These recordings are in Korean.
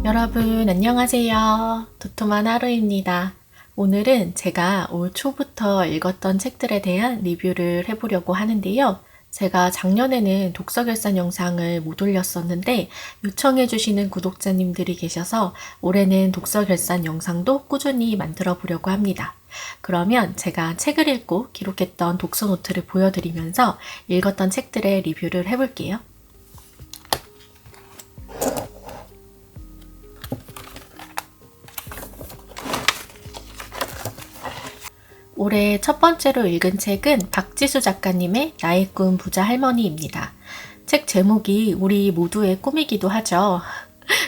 여러분 안녕하세요. 도톰한 하루입니다. 오늘은 제가 올 초부터 읽었던 책들에 대한 리뷰를 해보려고 하는데요. 제가 작년에는 독서결산 영상을 못 올렸었는데 요청해주시는 구독자님들이 계셔서 올해는 독서결산 영상도 꾸준히 만들어 보려고 합니다. 그러면 제가 책을 읽고 기록했던 독서 노트를 보여드리면서 읽었던 책들의 리뷰를 해볼게요. 올해 첫 번째로 읽은 책은 박지수 작가님의 나의 꿈 부자 할머니입니다. 책 제목이 우리 모두의 꿈이기도 하죠.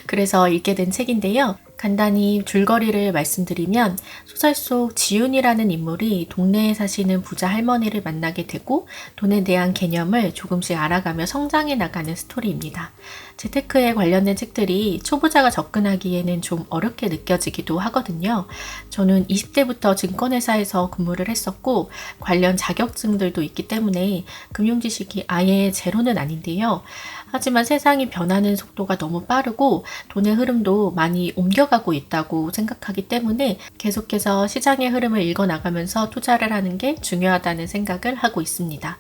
그래서 읽게 된 책인데요. 간단히 줄거리를 말씀드리면 소설 속 지윤이라는 인물이 동네에 사시는 부자 할머니를 만나게 되고 돈에 대한 개념을 조금씩 알아가며 성장해 나가는 스토리입니다. 재테크에 관련된 책들이 초보자가 접근하기에는 좀 어렵게 느껴지기도 하거든요. 저는 20대부터 증권회사에서 근무를 했었고 관련 자격증들도 있기 때문에 금융 지식이 아예 제로는 아닌데요. 하지만 세상이 변하는 속도가 너무 빠르고 돈의 흐름도 많이 옮겨가고 있다고 생각하기 때문에 계속해서 시장의 흐름을 읽어나가면서 투자를 하는 게 중요하다는 생각을 하고 있습니다.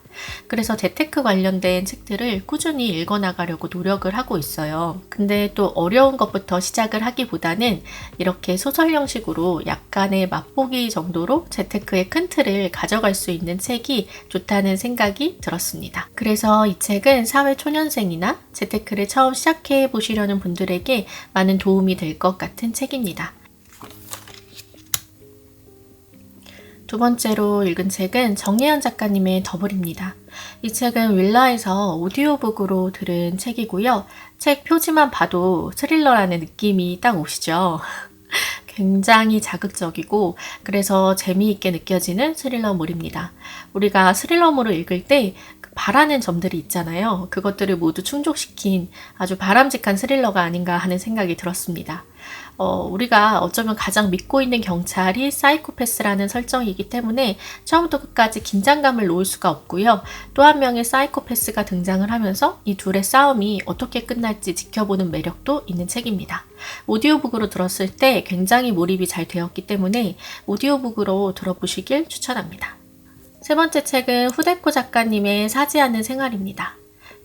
그래서 재테크 관련된 책들을 꾸준히 읽어나가려고 노력을 하고 있어요. 근데 또 어려운 것부터 시작을 하기보다는 이렇게 소설 형식으로 약간의 맛보기 정도로 재테크의 큰 틀을 가져갈 수 있는 책이 좋다는 생각이 들었습니다. 그래서 이 책은 사회초년생이나 재테크를 처음 시작해 보시려는 분들에게 많은 도움이 될 것 같은 책입니다. 두 번째로 읽은 책은 정혜연 작가님의 더블입니다. 이 책은 윌라에서 오디오북으로 들은 책이고요. 책 표지만 봐도 스릴러라는 느낌이 딱 오시죠? 굉장히 자극적이고 그래서 재미있게 느껴지는 스릴러물입니다. 우리가 스릴러물을 읽을 때 바라는 점들이 있잖아요. 그것들을 모두 충족시킨 아주 바람직한 스릴러가 아닌가 하는 생각이 들었습니다. 우리가 어쩌면 가장 믿고 있는 경찰이 사이코패스라는 설정이기 때문에 처음부터 끝까지 긴장감을 놓을 수가 없고요. 또 한 명의 사이코패스가 등장을 하면서 이 둘의 싸움이 어떻게 끝날지 지켜보는 매력도 있는 책입니다. 오디오북으로 들었을 때 굉장히 몰입이 잘 되었기 때문에 오디오북으로 들어보시길 추천합니다. 세 번째 책은 후데코 작가님의 사지 않는 생활입니다.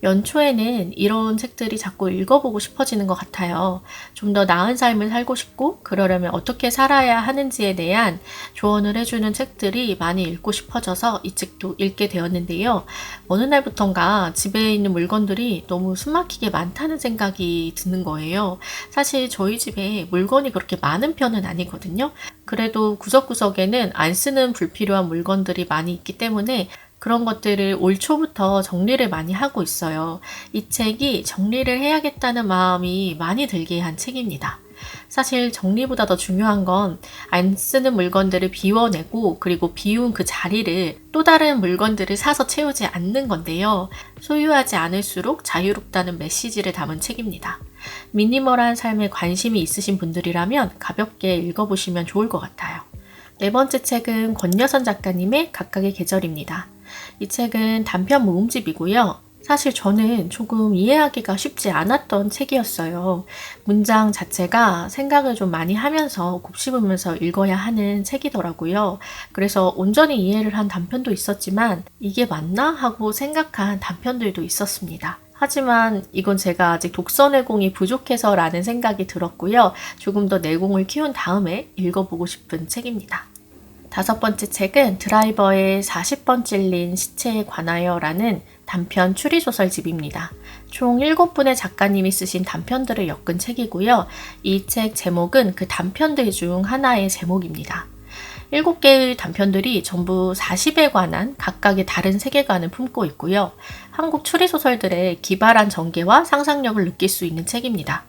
연초에는 이런 책들이 자꾸 읽어보고 싶어지는 것 같아요. 좀 더 나은 삶을 살고 싶고 그러려면 어떻게 살아야 하는지에 대한 조언을 해주는 책들이 많이 읽고 싶어져서 이 책도 읽게 되었는데요. 어느 날부턴가 집에 있는 물건들이 너무 숨막히게 많다는 생각이 드는 거예요. 사실 저희 집에 물건이 그렇게 많은 편은 아니거든요. 그래도 구석구석에는 안 쓰는 불필요한 물건들이 많이 있기 때문에 그런 것들을 올 초부터 정리를 많이 하고 있어요. 이 책이 정리를 해야겠다는 마음이 많이 들게 한 책입니다. 사실 정리보다 더 중요한 건 안 쓰는 물건들을 비워내고 그리고 비운 그 자리를 또 다른 물건들을 사서 채우지 않는 건데요. 소유하지 않을수록 자유롭다는 메시지를 담은 책입니다. 미니멀한 삶에 관심이 있으신 분들이라면 가볍게 읽어보시면 좋을 것 같아요. 네 번째 책은 권여선 작가님의 각각의 계절입니다. 이 책은 단편 모음집이고요. 사실 저는 조금 이해하기가 쉽지 않았던 책이었어요. 문장 자체가 생각을 좀 많이 하면서 곱씹으면서 읽어야 하는 책이더라고요. 그래서 온전히 이해를 한 단편도 있었지만 이게 맞나? 하고 생각한 단편들도 있었습니다. 하지만 이건 제가 아직 독서 내공이 부족해서라는 생각이 들었고요. 조금 더 내공을 키운 다음에 읽어보고 싶은 책입니다. 다섯 번째 책은 드라이버의 40번 찔린 시체에 관하여 라는 단편 추리소설집입니다. 총 7분의 작가님이 쓰신 단편들을 엮은 책이고요. 이 책 제목은 그 단편들 중 하나의 제목입니다. 7개의 단편들이 전부 40에 관한 각각의 다른 세계관을 품고 있고요. 한국 추리소설들의 기발한 전개와 상상력을 느낄 수 있는 책입니다.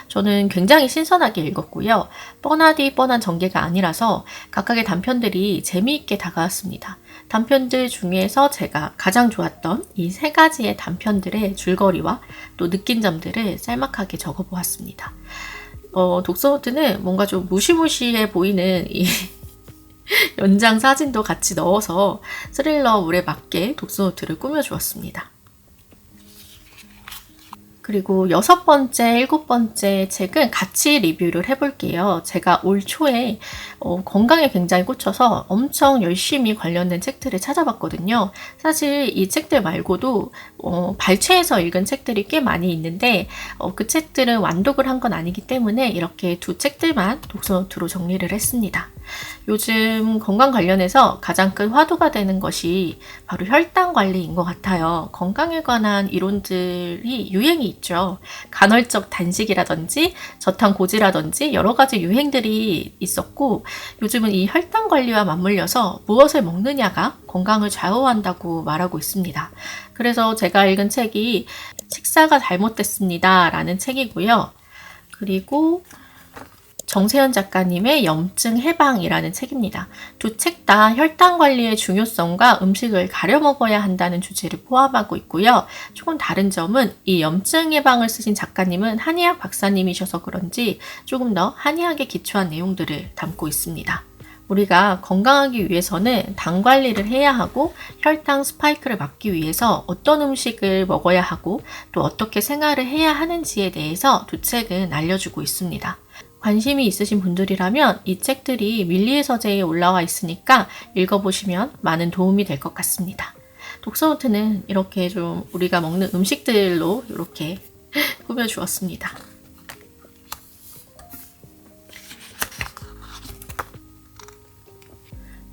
저는 굉장히 신선하게 읽었고요. 뻔하디 뻔한 전개가 아니라서 각각의 단편들이 재미있게 다가왔습니다. 단편들 중에서 제가 가장 좋았던 이 3가지의 단편들의 줄거리와 또 느낀 점들을 짤막하게 적어보았습니다. 독서노트는 뭔가 좀 무시무시해 보이는 이 연장 사진도 같이 넣어서 스릴러물에 맞게 독서노트를 꾸며주었습니다. 그리고 6번째, 7번째 책은 같이 리뷰를 해볼게요. 제가 올 초에 건강에 굉장히 꽂혀서 엄청 열심히 관련된 책들을 찾아봤거든요. 사실 이 책들 말고도 발췌해서 읽은 책들이 꽤 많이 있는데 그 책들은 완독을 한 건 아니기 때문에 이렇게 두 책들만 독서노트로 정리를 했습니다. 요즘 건강 관련해서 가장 큰 화두가 되는 것이 바로 혈당 관리인 것 같아요. 건강에 관한 이론들이 유행이 있죠. 간헐적 단식이라든지 저탄고지라든지 여러 가지 유행들이 있었고 요즘은 이 혈당 관리와 맞물려서 무엇을 먹느냐가 건강을 좌우한다고 말하고 있습니다. 그래서 제가 읽은 책이 식사가 잘못됐습니다 라는 책이고요. 그리고 정세현 작가님의 염증 해방이라는 책입니다. 두 책 다 혈당 관리의 중요성과 음식을 가려 먹어야 한다는 주제를 포함하고 있고요. 조금 다른 점은 이 염증 해방을 쓰신 작가님은 한의학 박사님이셔서 그런지 조금 더 한의학에 기초한 내용들을 담고 있습니다. 우리가 건강하기 위해서는 당 관리를 해야 하고 혈당 스파이크를 막기 위해서 어떤 음식을 먹어야 하고 또 어떻게 생활을 해야 하는지에 대해서 두 책은 알려주고 있습니다. 관심이 있으신 분들이라면 이 책들이 밀리의 서재에 올라와 있으니까 읽어보시면 많은 도움이 될 것 같습니다. 독서노트는 이렇게 좀 우리가 먹는 음식들로 이렇게 꾸며주었습니다.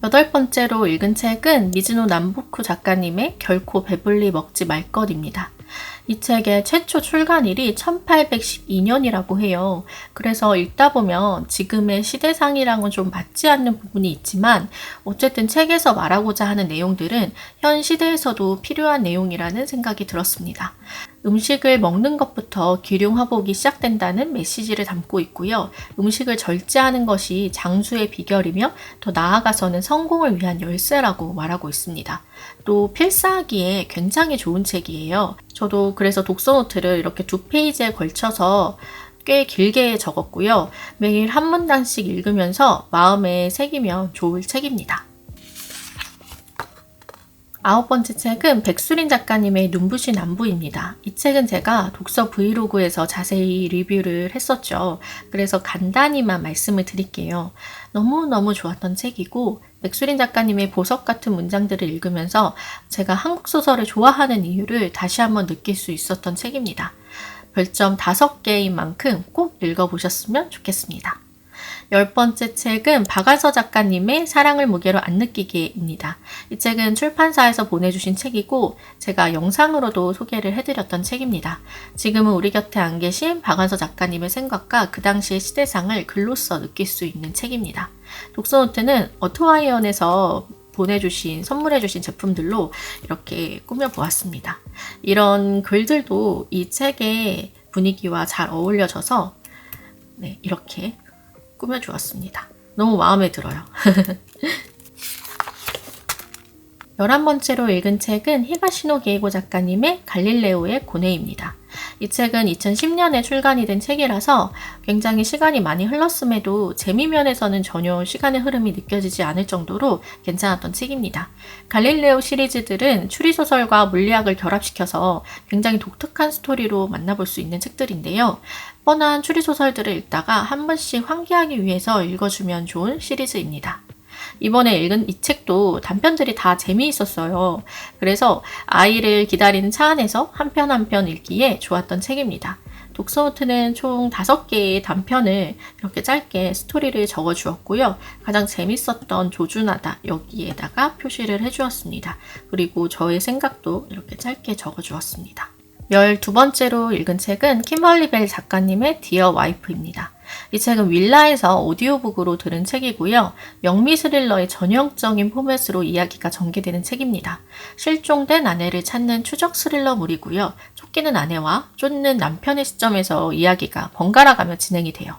8번째로 읽은 책은 미즈노 남부쿠 작가님의 결코 배불리 먹지 말 것입니다. 이 책의 최초 출간일이 1812년이라고 해요. 그래서 읽다 보면 지금의 시대상이랑은 좀 맞지 않는 부분이 있지만 어쨌든 책에서 말하고자 하는 내용들은 현 시대에서도 필요한 내용이라는 생각이 들었습니다. 음식을 먹는 것부터 기륭화복이 시작된다는 메시지를 담고 있고요. 음식을 절제하는 것이 장수의 비결이며 더 나아가서는 성공을 위한 열쇠라고 말하고 있습니다. 또 필사하기에 굉장히 좋은 책이에요. 저도 그래서 독서노트를 이렇게 2페이지에 걸쳐서 꽤 길게 적었고요. 매일 한 문단씩 읽으면서 마음에 새기면 좋을 책입니다. 9번째 책은 백수린 작가님의 눈부신 안부입니다. 이 책은 제가 독서 브이로그에서 자세히 리뷰를 했었죠. 그래서 간단히만 말씀을 드릴게요. 너무너무 좋았던 책이고 백수린 작가님의 보석 같은 문장들을 읽으면서 제가 한국 소설을 좋아하는 이유를 다시 한번 느낄 수 있었던 책입니다. 별점 5개인 만큼 꼭 읽어보셨으면 좋겠습니다. 10번째 책은 박완서 작가님의 사랑을 무게로 안 느끼게입니다. 이 책은 출판사에서 보내주신 책이고 제가 영상으로도 소개를 해드렸던 책입니다. 지금은 우리 곁에 안 계신 박완서 작가님의 생각과 그 당시의 시대상을 글로써 느낄 수 있는 책입니다. 독서노트는 어토와이언에서 선물해주신 제품들로 이렇게 꾸며보았습니다. 이런 글들도 이 책의 분위기와 잘 어울려져서 이렇게 꾸며주었습니다. 너무 마음에 들어요. 11번째로 읽은 책은 히가시노 게이고 작가님의 갈릴레오의 고뇌입니다. 이 책은 2010년에 출간이 된 책이라서 굉장히 시간이 많이 흘렀음에도 재미면에서는 전혀 시간의 흐름이 느껴지지 않을 정도로 괜찮았던 책입니다. 갈릴레오 시리즈들은 추리소설과 물리학을 결합시켜서 굉장히 독특한 스토리로 만나볼 수 있는 책들인데요. 뻔한 추리소설들을 읽다가 한 번씩 환기하기 위해서 읽어주면 좋은 시리즈입니다. 이번에 읽은 이 책도 단편들이 다 재미있었어요. 그래서 아이를 기다리는 차 안에서 한 편 한 편 읽기에 좋았던 책입니다. 독서노트는 총 5개의 단편을 이렇게 짧게 스토리를 적어주었고요. 가장 재밌었던 조준하다 여기에다가 표시를 해주었습니다. 그리고 저의 생각도 이렇게 짧게 적어주었습니다. 12번째로 읽은 책은 킴벌리 벨 작가님의 디어 와이프입니다. 이 책은 윌라에서 오디오북으로 들은 책이고요. 영미 스릴러의 전형적인 포맷으로 이야기가 전개되는 책입니다. 실종된 아내를 찾는 추적 스릴러물이고요. 쫓기는 아내와 쫓는 남편의 시점에서 이야기가 번갈아가며 진행이 돼요.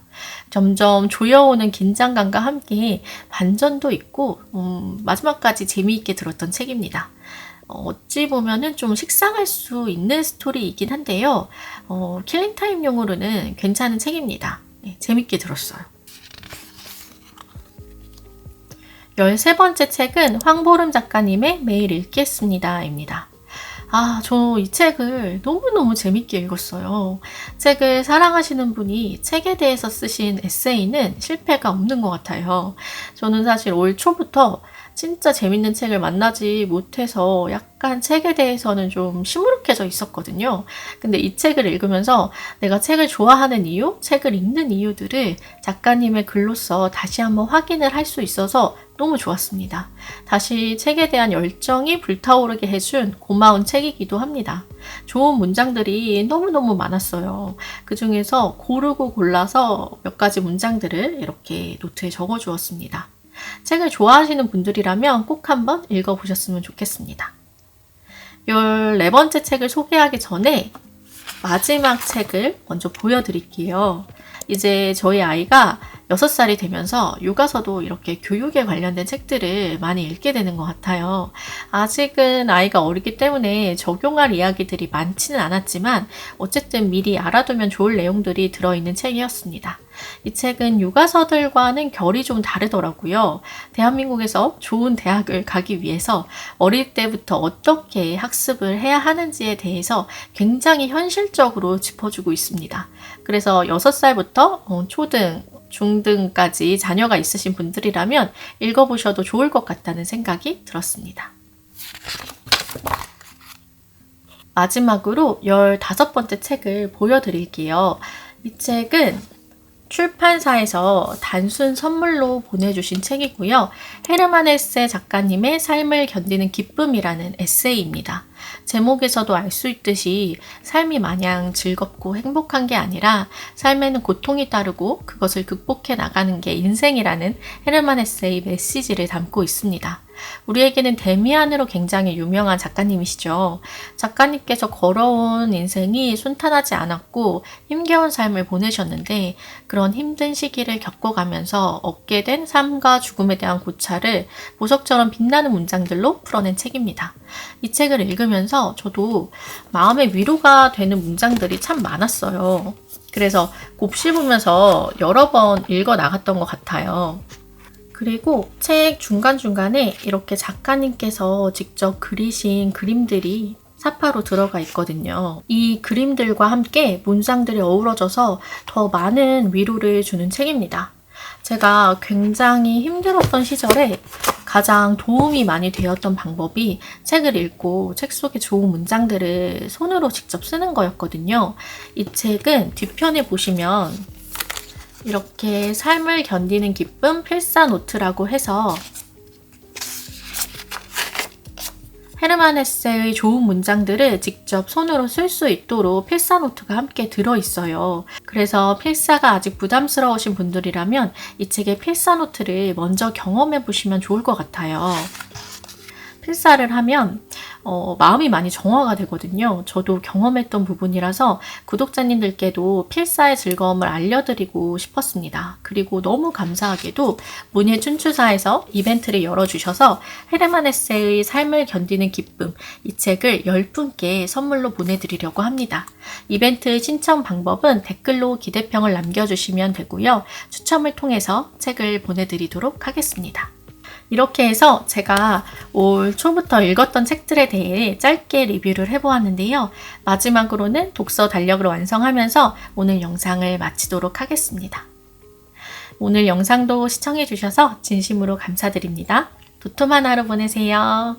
점점 조여오는 긴장감과 함께 반전도 있고 마지막까지 재미있게 들었던 책입니다. 어찌 보면은 좀 식상할 수 있는 스토리이긴 한데요. 킬링타임용으로는 괜찮은 책입니다. 재밌게 들었어요. 13번째 책은 황보름 작가님의 매일 읽겠습니다 입니다. 저 이 책을 너무너무 재밌게 읽었어요. 책을 사랑하시는 분이 책에 대해서 쓰신 에세이는 실패가 없는 것 같아요. 저는 사실 올 초부터 진짜 재밌는 책을 만나지 못해서 약간 책에 대해서는 좀 시무룩해져 있었거든요. 근데 이 책을 읽으면서 내가 책을 좋아하는 이유, 책을 읽는 이유들을 작가님의 글로써 다시 한번 확인을 할 수 있어서 너무 좋았습니다. 다시 책에 대한 열정이 불타오르게 해준 고마운 책이기도 합니다. 좋은 문장들이 너무너무 많았어요. 그 중에서 고르고 골라서 몇 가지 문장들을 이렇게 노트에 적어 주었습니다. 책을 좋아하시는 분들이라면 꼭 한번 읽어보셨으면 좋겠습니다. 14번째 책을 소개하기 전에 마지막 책을 먼저 보여드릴게요. 이제 저희 아이가 6살이 되면서 육아서도 이렇게 교육에 관련된 책들을 많이 읽게 되는 것 같아요. 아직은 아이가 어리기 때문에 적용할 이야기들이 많지는 않았지만 어쨌든 미리 알아두면 좋을 내용들이 들어있는 책이었습니다. 이 책은 육아서들과는 결이 좀 다르더라고요. 대한민국에서 좋은 대학을 가기 위해서 어릴 때부터 어떻게 학습을 해야 하는지에 대해서 굉장히 현실적으로 짚어주고 있습니다. 그래서 6살부터 초등, 중등까지 자녀가 있으신 분들이라면 읽어보셔도 좋을 것 같다는 생각이 들었습니다. 마지막으로 15번째 책을 보여드릴게요. 이 책은 출판사에서 단순 선물로 보내주신 책이고요. 헤르만 헤세 작가님의 삶을 견디는 기쁨이라는 에세이입니다. 제목에서도 알 수 있듯이 삶이 마냥 즐겁고 행복한 게 아니라 삶에는 고통이 따르고 그것을 극복해 나가는 게 인생이라는 헤르만 헤세의 메시지를 담고 있습니다. 우리에게는 데미안으로 굉장히 유명한 작가님이시죠. 작가님께서 걸어온 인생이 순탄하지 않았고 힘겨운 삶을 보내셨는데 그런 힘든 시기를 겪어가면서 얻게 된 삶과 죽음에 대한 고찰을 보석처럼 빛나는 문장들로 풀어낸 책입니다. 이 책을 읽으면서 저도 마음의 위로가 되는 문장들이 참 많았어요. 그래서 곱씹으면서 여러 번 읽어 나갔던 것 같아요. 그리고 책 중간중간에 이렇게 작가님께서 직접 그리신 그림들이 사파로 들어가 있거든요. 이 그림들과 함께 문장들이 어우러져서 더 많은 위로를 주는 책입니다. 제가 굉장히 힘들었던 시절에 가장 도움이 많이 되었던 방법이 책을 읽고 책 속에 좋은 문장들을 손으로 직접 쓰는 거였거든요. 이 책은 뒤편에 보시면 이렇게 삶을 견디는 기쁨 필사 노트라고 해서 헤르만 헤세의 좋은 문장들을 직접 손으로 쓸 수 있도록 필사 노트가 함께 들어있어요. 그래서 필사가 아직 부담스러우신 분들이라면 이 책의 필사 노트를 먼저 경험해 보시면 좋을 것 같아요. 필사를 하면 마음이 많이 정화가 되거든요. 저도 경험했던 부분이라서 구독자님들께도 필사의 즐거움을 알려드리고 싶었습니다. 그리고 너무 감사하게도 문예 춘추사에서 이벤트를 열어주셔서 헤르만 헤세의 삶을 견디는 기쁨 이 책을 10분께 선물로 보내드리려고 합니다. 이벤트 신청 방법은 댓글로 기대평을 남겨주시면 되고요. 추첨을 통해서 책을 보내드리도록 하겠습니다. 이렇게 해서 제가 올 초부터 읽었던 책들에 대해 짧게 리뷰를 해보았는데요. 마지막으로는 독서 달력을 완성하면서 오늘 영상을 마치도록 하겠습니다. 오늘 영상도 시청해주셔서 진심으로 감사드립니다. 도톰한 하루 보내세요.